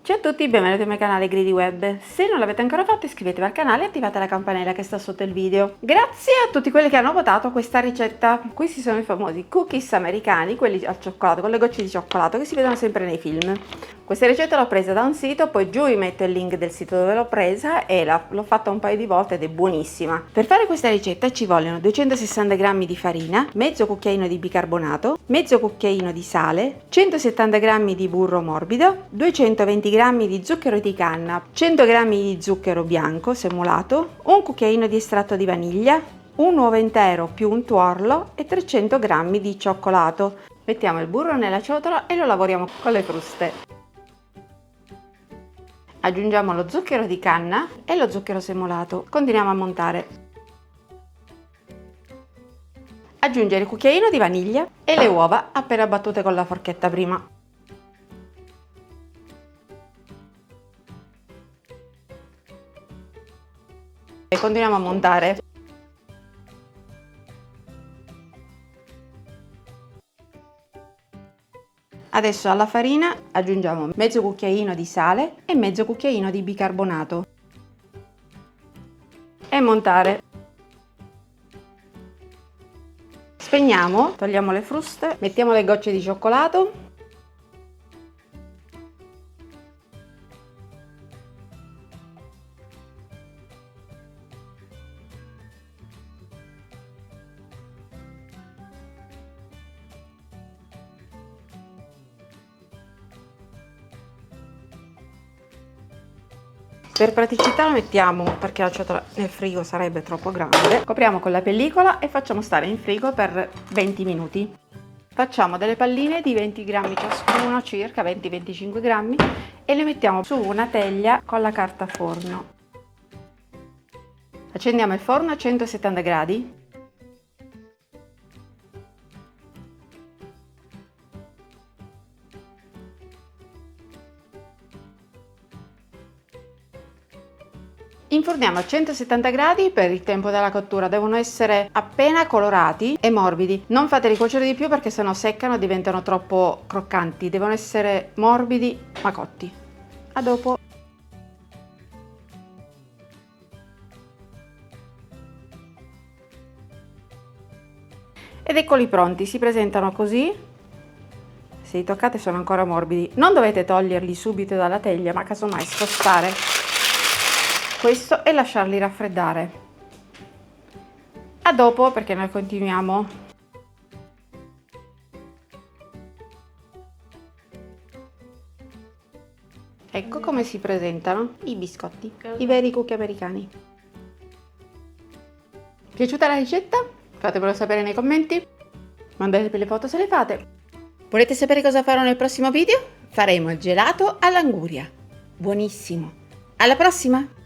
Ciao a tutti, benvenuti al mio canale Greedy Web. Se non l'avete ancora fatto iscrivetevi al canale e attivate la campanella che sta sotto il video. Grazie a tutti quelli che hanno votato questa ricetta. Questi sono i famosi cookies americani, quelli al cioccolato, con le gocce di cioccolato che si vedono sempre nei film. Questa ricetta l'ho presa da un sito, poi giù vi metto il link del sito dove l'ho presa e l'ho fatta un paio di volte ed è buonissima. Per fare questa ricetta ci vogliono 260 g di farina, mezzo cucchiaino di bicarbonato, mezzo cucchiaino di sale, 170 g di burro morbido, 220 g di zucchero di canna, 100 g di zucchero bianco semolato, un cucchiaino di estratto di vaniglia, un uovo intero più un tuorlo e 300 g di cioccolato. Mettiamo il burro nella ciotola e lo lavoriamo con le fruste. Aggiungiamo lo zucchero di canna e lo zucchero semolato. Continuiamo a montare. Aggiungere il cucchiaino di vaniglia e le uova appena battute con la forchetta prima. E continuiamo a montare. Adesso alla farina aggiungiamo mezzo cucchiaino di sale e mezzo cucchiaino di bicarbonato e montare. Spegniamo, togliamo le fruste, mettiamo le gocce di cioccolato . Per praticità lo mettiamo, perché la ciotola nel frigo sarebbe troppo grande, copriamo con la pellicola e facciamo stare in frigo per 20 minuti. Facciamo delle palline di 20 g ciascuno, circa 20-25 g, e le mettiamo su una teglia con la carta forno. Accendiamo il forno a 170 gradi. Inforniamo a 170 gradi per il tempo della cottura, devono essere appena colorati e morbidi. Non fateli cuocere di più perché sennò seccano e diventano troppo croccanti, devono essere morbidi ma cotti. A dopo. Ed eccoli pronti, si presentano così. Se li toccate sono ancora morbidi. Non dovete toglierli subito dalla teglia, ma casomai spostare questo e lasciarli raffreddare. A dopo, perché noi continuiamo. Ecco come si presentano i biscotti, i veri cookie americani. Piaciuta la ricetta? Fatemelo sapere nei commenti, mandate per le foto se le fate. Volete sapere cosa farò nel prossimo video? Faremo il gelato all'anguria. Buonissimo! Alla prossima!